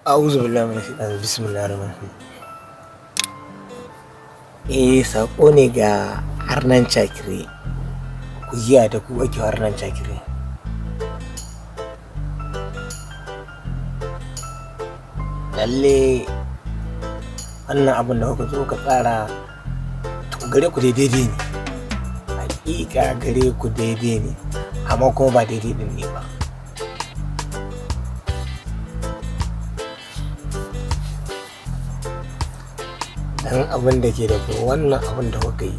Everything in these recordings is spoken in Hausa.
A'udhu billahi minash shaitanir rajim. Bismillahir rahmanir rahim. Saƙo ne ga Arnan Cakire. Ku jiya da ku ake Arnan Cakire. Lalle wannan abin da kuka zo ka tsara to gare ku daidai ne. Hakika gare ku daidai ne, amma kuma ba daidai din ne ba. Dan abin da ke da wannan abin da kuka yi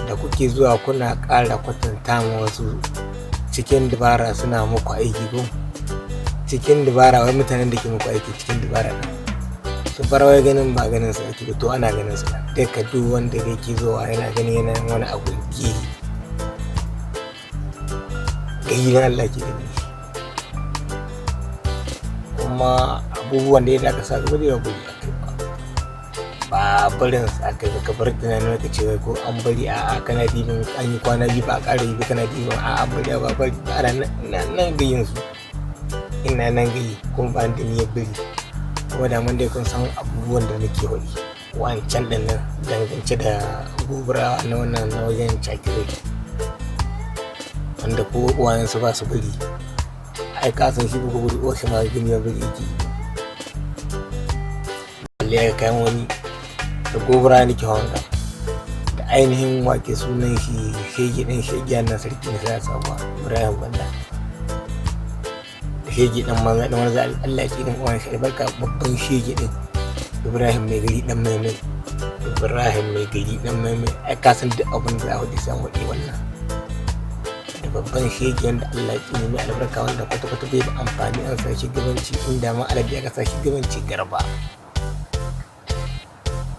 da kuke zuwa kuna ƙara kwatanta ma wasu cikin dabara suna muku aiki ko cikin dabara, wai mutanen da ke muku aiki cikin dabara su fara wai ganin ba ganin su ake to ana ganin su dai ka duk wanda yake zuwa yana gani yana wani abu gayi na Allah ke gani kuma abubuwan da ya aka sa gaba da buri ba barin sa aka yi ka bar tunanin ka ce ko an bari a kana dibin an yi kwana biyu ba a ƙara yi kana dibin a an bari ba bari ba nan gayin su ina nan gayi kuma ba da niyyar bari kuma da mun dai kun san abubuwan da nake wani wancan din nan dangance da gobara na wannan na wajen Cakire wanda ko uwayen su ba su bari ai ka san shi ko guri o shi ma gani ya bari yake balle ya kai wani da gobara nake wanga da ainihin wake sunan shi shege din shege na sarki na sai sabuwa Ibrahim Gwanda da shege din manzo da wani Allah ya kidan uwan shi barka babban shege din Ibrahim mai gari dan mai Ibrahim mai gari dan mai ai ka san duk abin da za san wadi wannan da babban shege wanda Allah ya kidan mai albarka wanda kwata bai ba amfani an sa shi gabanci inda ma alabi aka sa shi gabanci garba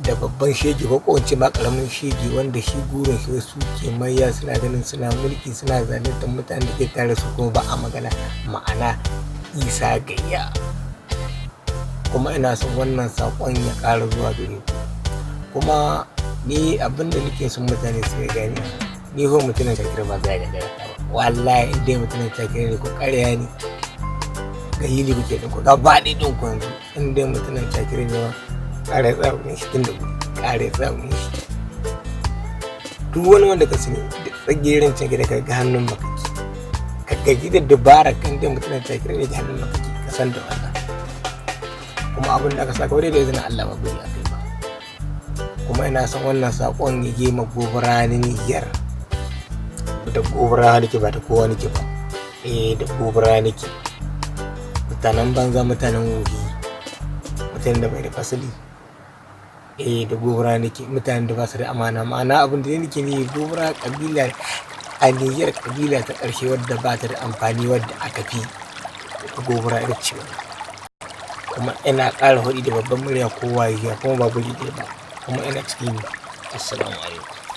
da babban shege ko kowace ma karamin shege wanda shi gurin shi su ke maiya suna ganin suna mulki suna zaluntar mutanen da ke tare su kuma ba a magana ma'ana isa gayya kuma ina son wannan sakon ya ƙara zuwa gare ku kuma ni abin da nake son mutane su gani ni ko mutumin Cakire ba zai ga ba wallahi inda mutumin Cakire ne ko ƙarya ne ga hili kuke din ku gaba ɗaya din ku yanzu inda mutumin Cakire ne ba kare tsawon shi tun da kare tsawon shi duk wani wanda ka sani da tsagerin Cakire da ga hannun makaki ka gaji da dabara kan da mutum Cakire ne da hannun makaki ka san da wannan kuma abin da aka saka wadai da izinin Allah ba guri a kai ba kuma ina son wannan sakon ya je ma gobara ni Niger da gobara nake ba da kowa nake ba da gobara nake mutanen banza mutanen wuri mutanen da bai da fasali da gobara nake mutanen da ba su da amana ma'ana abin da nake ne gobara kabila a Niger kabila ta ƙarshe wadda ba ta da amfani wadda aka fi gobara ita ce kuma ina ƙara hudi da babban murya kowa ya kuma ba guri ɗaya ba kuma ina cikin assalamu alaikum.